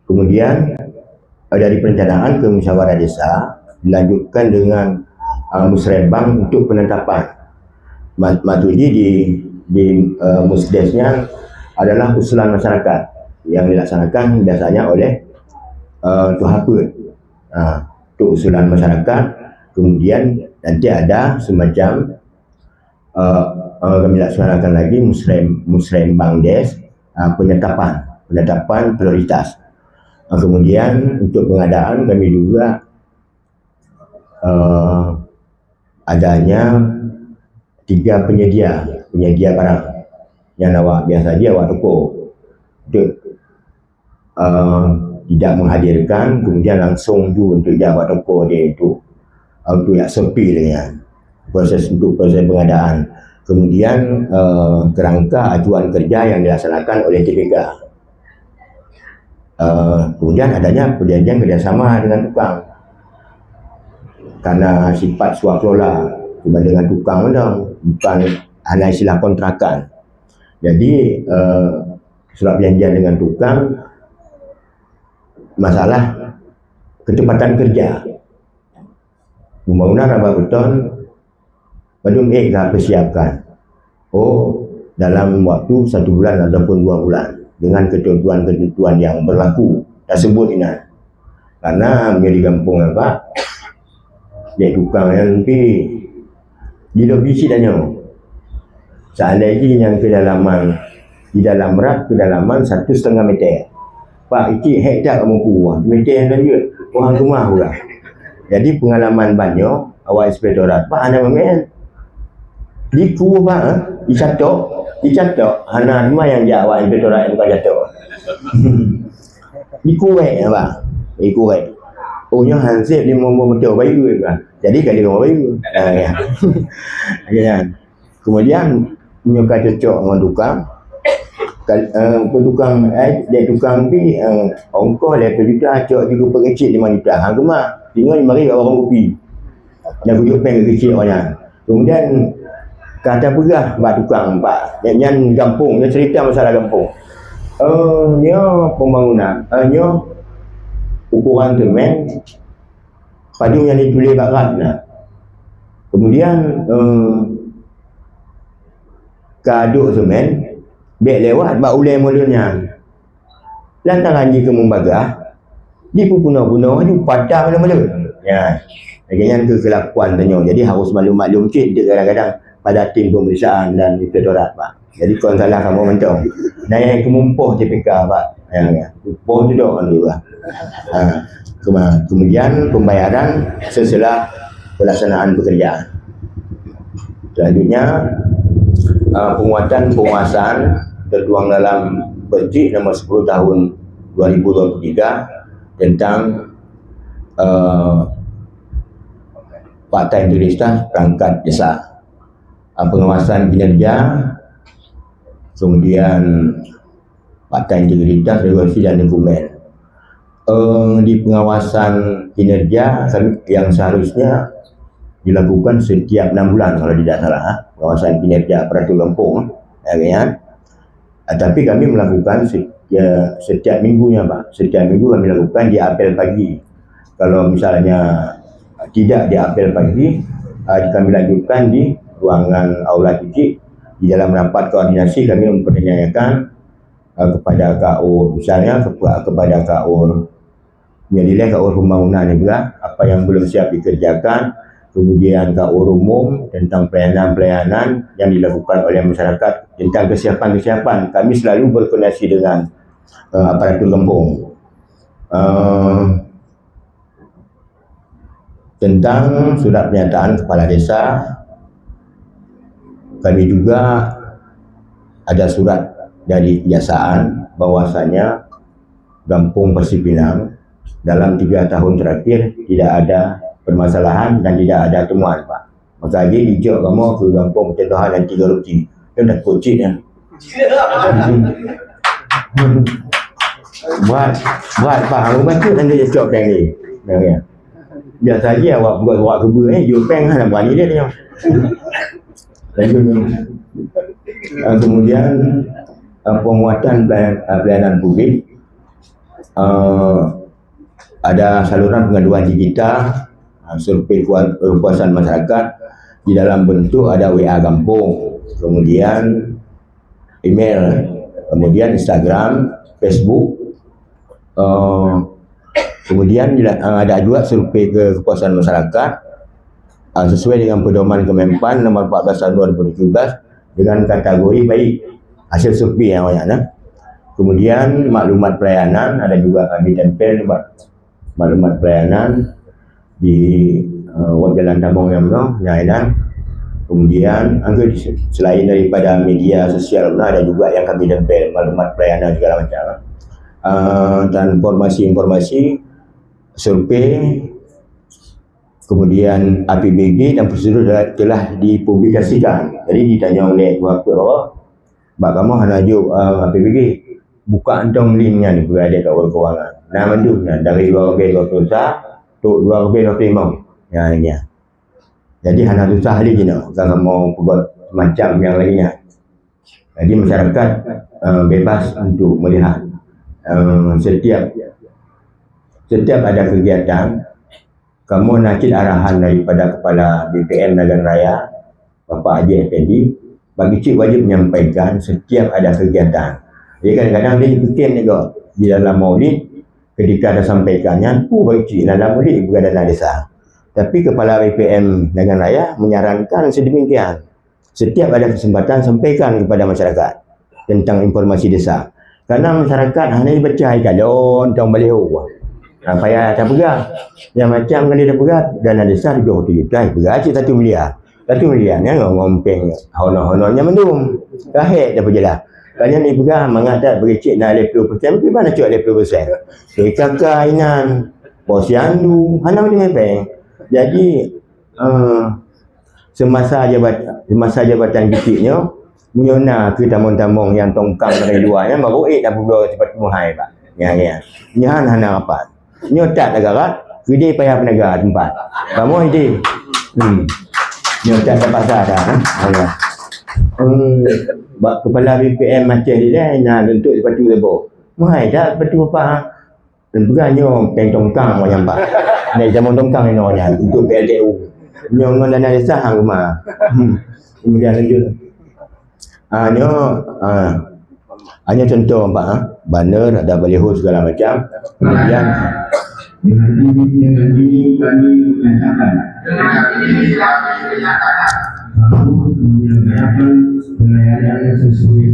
Kemudian dari perencanaan ke musyawarah desa dilanjutkan dengan musrebang untuk penetapan. Maksudnya di musdesnya adalah usulan masyarakat yang dilaksanakan biasanya oleh Tuan Haput. Itu usulan masyarakat, kemudian nanti ada semacam kami laksanakan lagi musrembang des, penetapan prioritas. Kemudian untuk pengadaan kami juga adanya 3 penyedia barang yang awak biasa dia awak toko itu tidak menghadirkan, kemudian langsung tu untuk dia awak toko dia itu untuk yang sepi dengan proses pengadaan. Kemudian kerangka ajuan kerja yang dilaksanakan oleh TPK. Kemudian adanya perjanjian kerjasama dengan tukang, karena sifat suap kelola cuma dengan tukang bukan hanya istilah kontrakan. Jadi surat perjanjian dengan tukang, masalah kecepatan kerja pembangunan rabah beton padung persiapkan dalam waktu 1 bulan ataupun 2 bulan dengan ketentuan-ketentuan yang berlaku tersebut ini. Karena di kampung apa dia tukang yang lebih di bisi dan nyawa. Seandainya yang kedalaman di dalam rak kedalaman 1,5 meter. Pak, itu hektar kamu kuah meter dan juga orang rumah pula. Jadi pengalaman banyak awal inspektorat Pak anda memang diku Pak dicatok hana rumah yang dia awal inspektorat bukan jatuh. Diku Pak diku nya hansip dia mau betul bayu Pak. Jadi kali orang bayu. Ya. Kemudian punya cocok dengan tukang. Dia tukang ni ongkos dia juta cok juga pengecik 5 juta. Hang rumah tinggal mari orang kopi. Dan bujuk peng kecil orangnya. Kemudian kata pegah bak tukang Pak. Yang kampung dia cerita masalah kampung. Nya pembangunan. Nya ukuran semen padung yang ditulis barat nah. Kemudian kaduk semen Bek lewat bak ulai mulanya. Lantaran dia membagah, dia pun guna-guna ni padam mula-mula. Ya. Akhirnya tu kelakuan tanya. Jadi harus maklum-maklum sikit dia kadang-kadang pada tim pemeriksaan dan inspektorat Pak. Jadi kalau salah kamu mentong. Dan yang kemumpuh TPK Pak. Ya. Kemumpuh tu dok kan juga. Kemudian pembayaran sesudah pelaksanaan pekerjaan. Selanjutnya penguasaan tertuang dalam Pergub nomor 10 tahun 2023 tentang Fakta Integritas Perangkat Desa, pengawasan kinerja, kemudian Fakta Integritas Regulasi dan Dokumen. Di pengawasan kinerja yang seharusnya dilakukan setiap 6 bulan kalau tidak salah, pengawasan kinerja aparatur kampung, ya. Tapi kami melakukan setiap minggunya Pak. Setiap minggu kami lakukan di apel pagi. Kalau misalnya tidak di apel pagi, kami lanjutkan di ruangan aula titik. Di dalam rapat koordinasi kami mempertanyakan kepada KO, misalnya kepada KO menilai KO pembangunan juga apa yang belum siap dikerjakan, kemudian KO umum tentang pelayanan-pelayanan yang dilakukan oleh masyarakat tentang kesiapan-kesiapan. Kami selalu berkoordinasi dengan aparatur kampung. Tentang surat pernyataan kepala desa, kami juga ada surat dari kejaksaan bahwasanya Kampung Persipinang dalam 3 tahun terakhir tidak ada permasalahan dan tidak ada temuan Pak. Maka dia dijak kamu ke Kampung Pencegahan Anti Korupsi. Dia dah kocik ya. buat Pak, aku baca dan dia cakap peng ni. Ya. Biasa saja awak buat kebun jual peng lah, berani dia tengok. Kemudian penguatan pelayanan publik, ada saluran pengaduan digital, survei kepuasan masyarakat di dalam bentuk ada WA Kampung, kemudian email, kemudian Instagram, Facebook, kemudian ada juga survei kepuasan masyarakat sesuai dengan pedoman Kemenpan nomor 14 tahun 2017 dengan kategori baik, hasil survei yang banyak. Kemudian maklumat pelayanan, ada juga kami tempel maklumat pelayanan di Jalan Tambang yang layanan. Kemudian selain daripada media sosial ada juga yang kami tempel maklumat pelayanan segala macam. Dan informasi-informasi survei, kemudian APBG dan prosedur telah dipublikasikan. Jadi ditanya oleh bawah, bak kamu hanya ajuk APBG, buka entong linknya ni berada kat kewangan. Nah mandumnya dari Rb 2 tu Rb 25. Ya ini. Jadi hanya susah lagi nak kalau mau buat macam yang lainnya. Jadi masyarakat bebas untuk melihat setiap ada kegiatan, kamu nakit arahan daripada Kepala BPM Nagan Raya Bapak Haji Effendi, bagi cik wajib menyampaikan setiap ada kegiatan. Jadi kadang-kadang dia ikutin juga di dalam maulid, ketika ada sampaikannya, bagi cik dalam maulid bukan dana desa. Tapi Kepala BPM Nagan Raya menyarankan sedemikian. Setiap ada kesempatan sampaikan kepada masyarakat tentang informasi desa. Karena masyarakat hanya dibaca kalau tentang baliho. Payah tak pegang. Yang macam kan dia dah pegang, dana desa 7 juta, pegang cik 1 miliar. 1 miliar ni ngompeng honor-honornya mendung. Kahit dah berjalan. Kalau ni pegang mengadat bagi cik nak 50%, bagaimana cik 50%? Kakak inan, bos yandu, hana boleh ngepeng. Jadi semasa jabatan kecilnya menyona ke tamu-tamu yang tongkang dari luarnya baru dah pula cepat muhai Pak. Ya. Nyahan hana rapat. Nyotat negara, gede payah penegak tempat. Kamu ini. Nyotat ke pasar dah. Kepala BPM macam ni dah nak untuk sepatu lebo. Muhai dah sepatu apa? Dan pegangnya peng tongkang macam Pak. Naik jamun tongkang ni namanya untuk PLTU. Nyong dana desa hang rumah. Kemudian lanjut. Hanya contoh banner, ada baliho segala macam. Kemudian dengan ini kami menyatakan menyelenggarakan pelayanan sesuai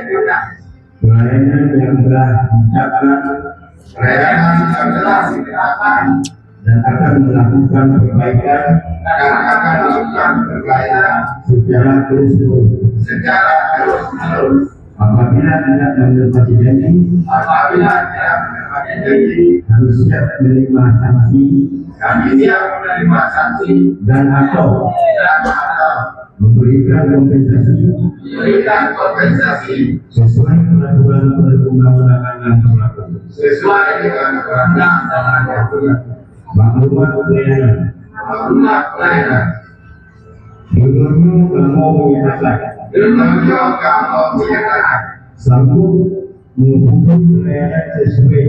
standar. Pelayanan yang telah ditetapkan dan akan melakukan perbaikan secara terus-menerus. Apabila tidak menepati janji, kami siap menerima sanksi dan atau memberikan kompensasi sesuai peraturan perundang-undangan yang berlaku. Maklumat pelayanan. Dengannya kamu menyatakan sanggup menghubung pelayanan sesuai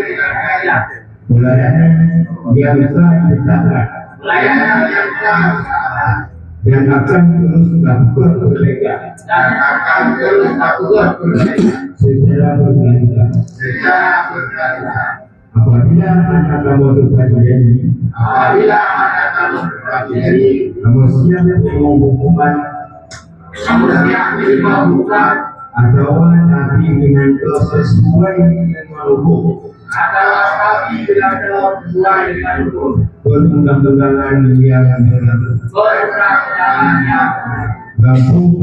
dengan kaya. Pelayanan yang telah ditetapkan dan akan terus dilakukan perbaikan secara berkelanjutan. Apabila anak kamu berjanji, kamu siap menerima hukuman atau tapi dengan sesuai dengan hukum perundang-undangan yang berlaku. Lampu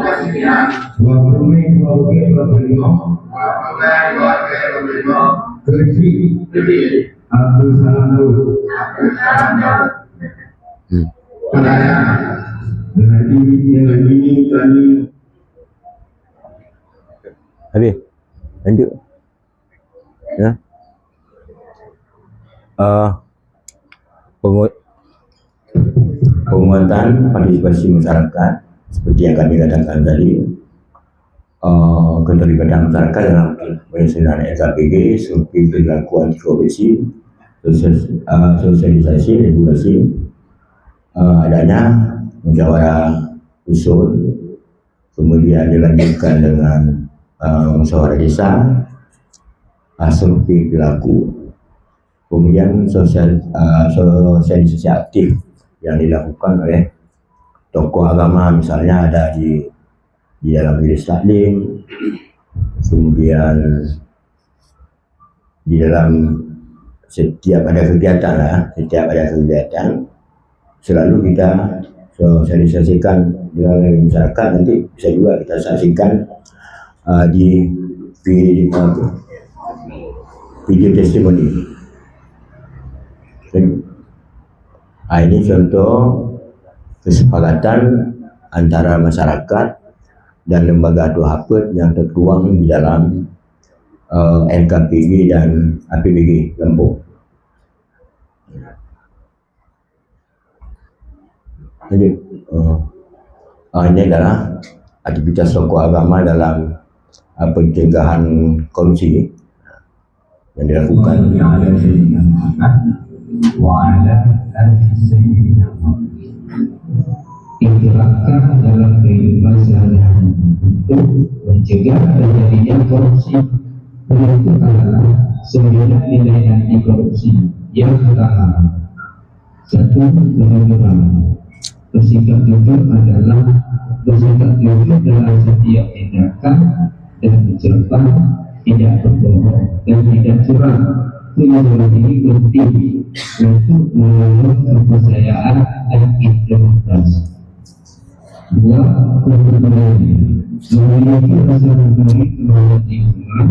persediaan 20 Mei 2025 Kerji Abdul Salam Daud. Dengan ini kami habis. Lanjut. Ya. Penguatan partisipasi masyarakat seperti yang kami katakan tadi, keterlibatan masyarakat dalam penyusunan SKPG seperti perilaku anti korupsi, sosialisasi regulasi, adanya musyawarah usul, kemudian dilanjutkan dengan musyawarah desa, survei perilaku, kemudian sosialisasi aktif yang dilakukan oleh tokoh agama, misalnya ada di dalam majelis taklim, kemudian di dalam setiap ada kegiatan selalu kita sosialisasikan di dalam masyarakat. Nanti bisa juga kita saksikan di video testimoni. Ini contoh kesepakatan antara masyarakat dan lembaga atau hapet yang tertuang di dalam NKPG dan APBG Lampung. Jadi ini adalah aktivitas tokoh agama dalam pencegahan korupsi yang dilakukan. Diterapkan dalam kehidupan sehari-hari untuk mencegah terjadinya korupsi. Berikut adalah 9 nilai anti korupsi. Yang pertama, 1. Kejujuran. Bersikap jujur adalah bersikap jujur dalam setiap tindakan dan ucapan, tidak berbohong dan tidak curang. Kejujuran ini penting untuk membangun kepercayaan dan integritas. 2. Kepedulian. Memiliki rasa peduli terhadap lingkungan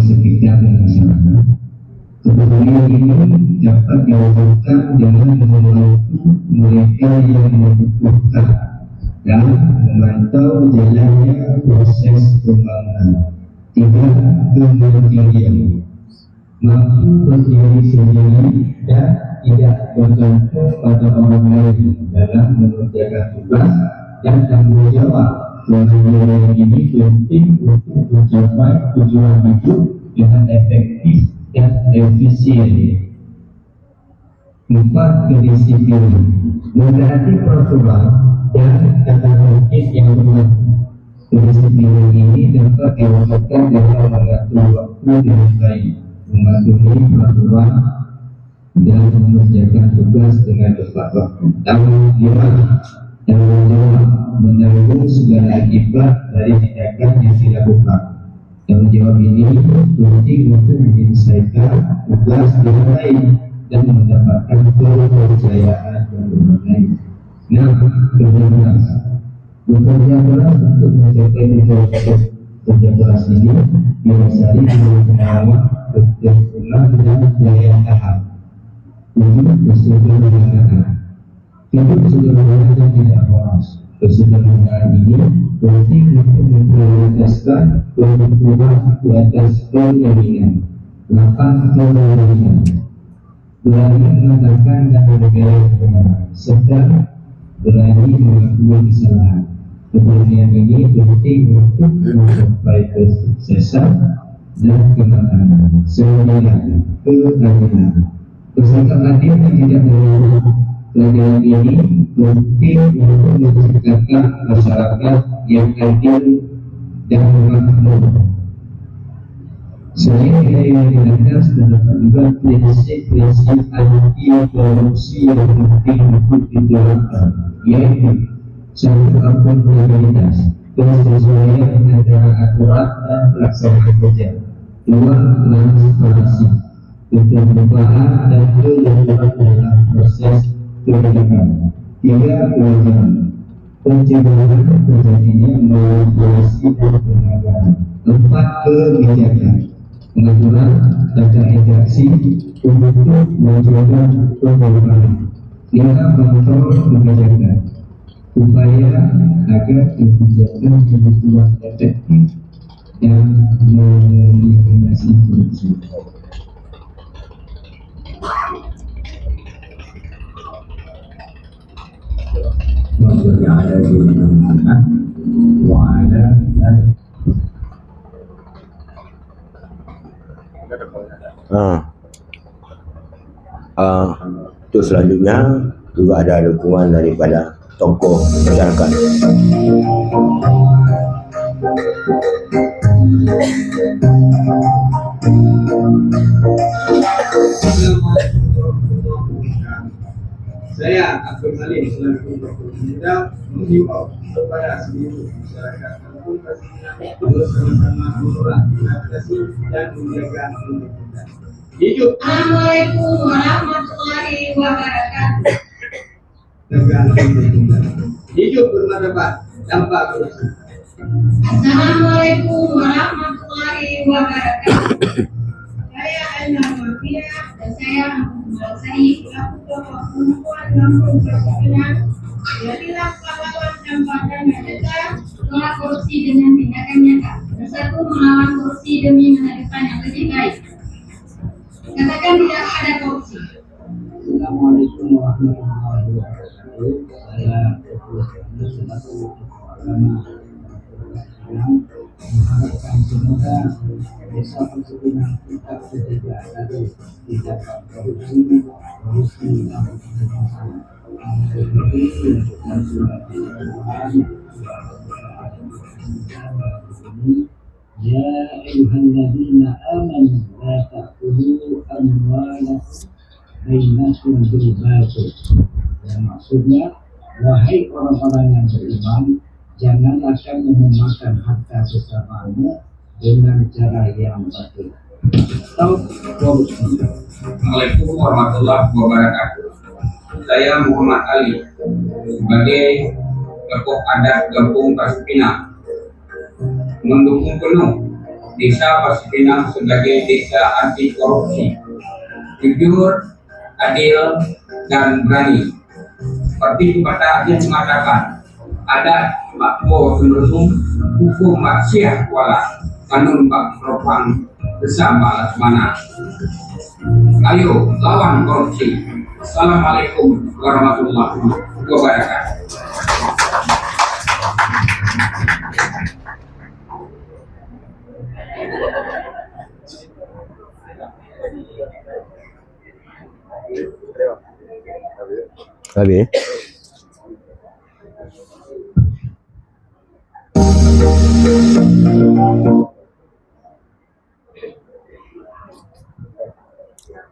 sekitar dan masyarakat. Kepedulian ini dapat diwujudkan dengan membantu mereka yang membutuhkan dan memantau jalannya proses pembangunan. 3. Kemandirian. Mampu berdiri sendiri dan tidak bergantung pada orang lain dalam mengerjakan tugas dan tanggung jawab. Kemandirian ini penting untuk mencapai tujuan hidup dengan efektif dan efisien. 4. 4. Kedisiplinan, mentaati peraturan dan kata tertib yang berlaku. Kedisiplinan ini dapat diwujudkan dengan mengatur waktu dengan baik, mematuhi peraturan, dan mengerjakan tugas dengan tepat waktu. Tanggung jawab menanggung segala akibat dari tindakan yang dilakukan. Tanggung jawab ini penting untuk menyelesaikan tugas dengan baik dan mendapatkan kepercayaan yang berbagai. Bekerja keras untuk mencapai tujuan. Kerja keras ini didasari dengan pengalaman, ketekunan dan daya tahan. Kesederhanaan. Hidup sederhana dan tidak boros. Kesederhanaan ini penting untuk memprioritaskan kebutuhan di atas keinginan. 8. Keberanian, berani mengatakan dan membela kebenaran serta berani mengakui kesalahan. Keberanian ini penting untuk mencapai kesuksesan dan kemenangan. 9. Keadilan, bersikap adil dan tidak memihak. Keadilan ini penting untuk menciptakan masyarakat yang adil dan makmur. Selain nilai yang dilandas, terdapat juga prinsip-prinsip anti korupsi yang penting untuk diterapkan, yaitu 1. Akuntabilitas, kesesuaian antara aturan dan pelaksanaan kerja. 2. Transparansi, keterbukaan dan kejujuran dalam proses pendidikan. 3. Kewajiban, pencegahan terjadinya manipulasi dan pelanggaran. 4. Kebijakan, pengaturan tata interaksi untuk mencegah pemborosan. 5. Kontrol kebijakan, upaya agar kebijakan berbuat efektif dan mengeliminasi korupsi. Maksudnya ada di mana? Ada. Terus selanjutnya juga ada dukungan daripada tokoh masyarakat. Saya Abdul Halim selaku Tokoh Muda menghimbau kepada seluruh masyarakat kampung Kasingan untuk sama-sama menghormati dan menjaga kehidupan. Hidup. Assalamualaikum warahmatullahi wabarakatuh. Tegak kehidupan. Hidup bermartabat tanpa korupsi. Assalamualaikum warahmatullahi wabarakatuh. Saya Ainul Mafia dan saya menguasai selaku tokoh perempuan kampung Kasingan. Jadilah pahlawan tanpa nyata tolak korupsi dengan tindakan nyata. Bersatu melawan korupsi demi masa depan yang lebih baik. Katakan tidak ada korupsi. Assalamualaikum warahmatullahi wabarakatuh. Saya Tokoh selaku agama yang mengharapkan semoga desa Kasingan tetap terjaga dari tidak korupsi dan Ya ayyuhalladzina amanu la ta'kulu amwalakum bainakum bil batil. Yang maksudnya, wahai orang-orang yang beriman, janganlah kamu memakan harta sesamamu dengan cara yang batil atau korupsi. Assalamualaikum warahmatullahi wabarakatuh. Saya Muhammad Ali sebagai tokoh adat Kampung Pasipinang mendukung penuh Desa Pasipinang sebagai desa anti korupsi, jujur, adil, dan berani. Seperti pepatah yang mengatakan, adat makmur penerusung, hukum maksiat wala, kanun bak propang bersama Lasmana. Ayo lawan korupsi. Assalamualaikum warahmatullahi wabarakatuh. Habis.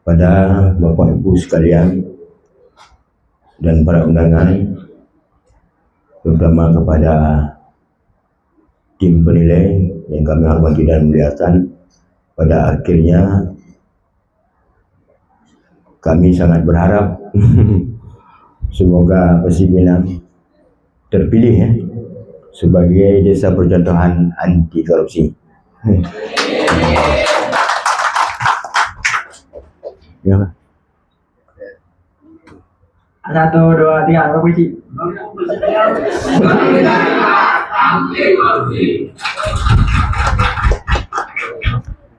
Pada Bapak Ibu sekalian dan para undangan, terutama kepada tim penilai yang kami hormati dan muliakan, pada akhirnya kami sangat berharap semoga Persib Minang terpilih ya, sebagai desa percontohan anti korupsi. Ya. 1, 2, 3, apa puisi?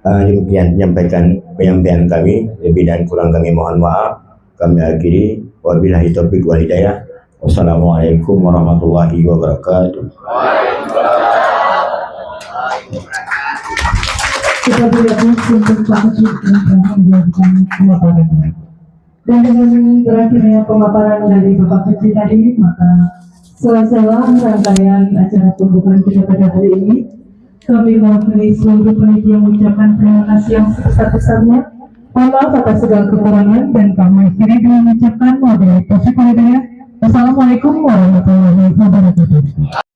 Demikian penyampaian kami, lebih dan kurang kami mohon maaf. Kami akhiri, wabillahi taufiq wal hidayah. Wassalamualaikum warahmatullahi wabarakatuh. Kita bergabung untuk Pak Haji yang telah melakukan pemaparan. Dan dengan berakhirnya pemaparan dari Bapak Haji tadi, maka selesailah rangkaian acara pembukaan kita pada hari ini. Kami mewakili seluruh panitia mengucapkan terima kasih yang sebesar-besarnya. Mohon maaf atas segala kekurangan dan kami akhiri dengan mengucapkan wabillahi taufiq wal hidayah. Wassalamualaikum warahmatullahi wabarakatuh.